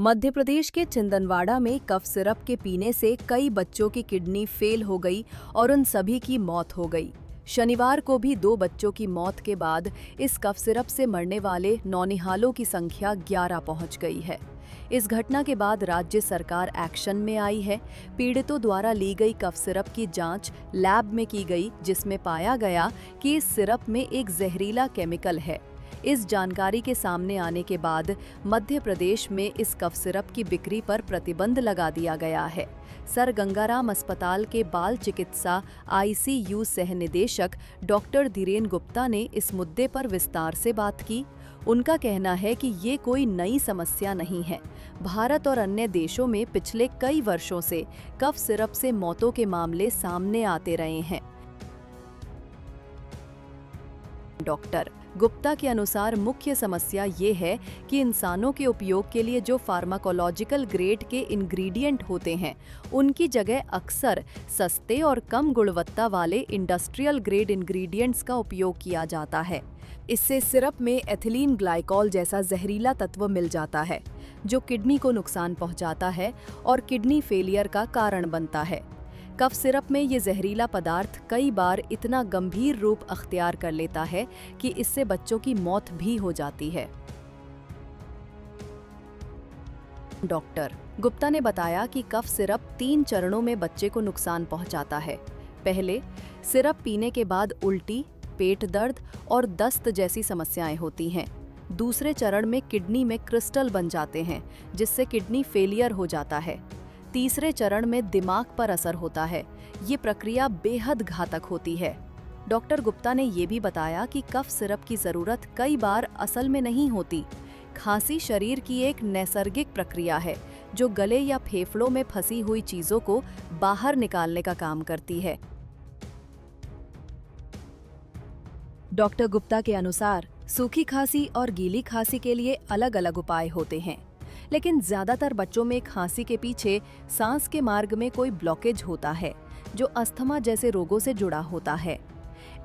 मध्य प्रदेश के चिंदनवाड़ा में cough syrup के पीने से कई बच्चों की किडनी फेल हो गई और उन सभी की मौत हो गई। शनिवार को भी 2 बच्चों की मौत के बाद इस कफ सिरप से मरने वाले नौनिहालों की संख्या 11 पहुंच गई है। इस घटना के बाद राज्य सरकार एक्शन में आई है। पीड़ितों द्वारा ली गई कफ सिरप की जांच लैब में की गई, जिसमें पाया गया कि इस सिरप में एक जहरीला केमिकल है। इस जानकारी के सामने आने के बाद मध्य प्रदेश में इस कफ सिरप की बिक्री पर प्रतिबंध लगा दिया गया है। सर गंगाराम अस्पताल के बाल चिकित्सा आईसीयू सह निदेशक डॉक्टर धीरेन गुप्ता ने इस मुद्दे पर विस्तार से बात की। उनका कहना है कि ये कोई नई समस्या नहीं है। भारत और अन्य देशों में पिछले कई वर्षों से कफ सिरप से मौतों के मामले सामने आते रहे हैं। डॉक्टर गुप्ता के अनुसार मुख्य समस्या ये है कि इंसानों के उपयोग के लिए जो फार्माकोलॉजिकल ग्रेड के इंग्रेडिएंट होते हैं, उनकी जगह अक्सर सस्ते और कम गुणवत्ता वाले इंडस्ट्रियल ग्रेड इंग्रेडिएंट्स का उपयोग किया जाता है। इससे सिरप में एथिलीन ग्लाइकॉल जैसा जहरीला तत्व मिल जाता है, जो किडनी को नुकसान पहुंचाता है और किडनी फेलियर का कारण बनता है। कफ सिरप में ये जहरीला पदार्थ कई बार इतना गंभीर रूप अख्तियार कर लेता है कि इससे बच्चों की मौत भी हो जाती है। डॉक्टर गुप्ता ने बताया कि कफ सिरप 3 चरणों में बच्चे को नुकसान पहुंचाता है। पहले, सिरप पीने के बाद उल्टी, पेट दर्द और दस्त जैसी समस्याएं होती हैं। दूसरे चरण में किडनी में क्रिस्टल बन जाते हैं, जिससे किडनी फेलियर हो जाता है। तीसरे चरण में दिमाग पर असर होता है। ये प्रक्रिया बेहद घातक होती है। डॉक्टर गुप्ता ने ये भी बताया कि कफ सिरप की जरूरत कई बार असल में नहीं होती। खांसी शरीर की एक नैसर्गिक प्रक्रिया है, जो गले या फेफड़ों में फंसी हुई चीजों को बाहर निकालने का काम करती है। डॉक्टर गुप्ता के अनुसार सूखी खांसी और गीली खांसी के लिए अलग-अलग उपाय होते हैं, लेकिन ज्यादातर बच्चों में खांसी के पीछे सांस के मार्ग में कोई ब्लॉकेज होता है, जो अस्थमा जैसे रोगों से जुड़ा होता है।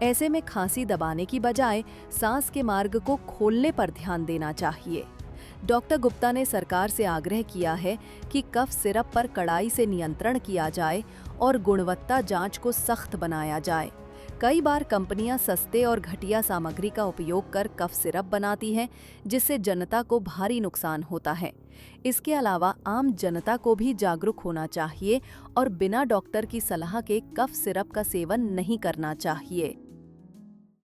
ऐसे में खांसी दबाने की बजाय सांस के मार्ग को खोलने पर ध्यान देना चाहिए। डॉक्टर गुप्ता ने सरकार से आग्रह किया है कि कफ सिरप पर कड़ाई से नियंत्रण किया जाए और गुणवत्ता जांच को सख्त बनाया जाए। कई बार कंपनियां सस्ते और घटिया सामग्री का उपयोग कर कफ सिरप बनाती हैं, जिससे जनता को भारी नुकसान होता है। इसके अलावा आम जनता को भी जागरूक होना चाहिए और बिना डॉक्टर की सलाह के कफ सिरप का सेवन नहीं करना चाहिए।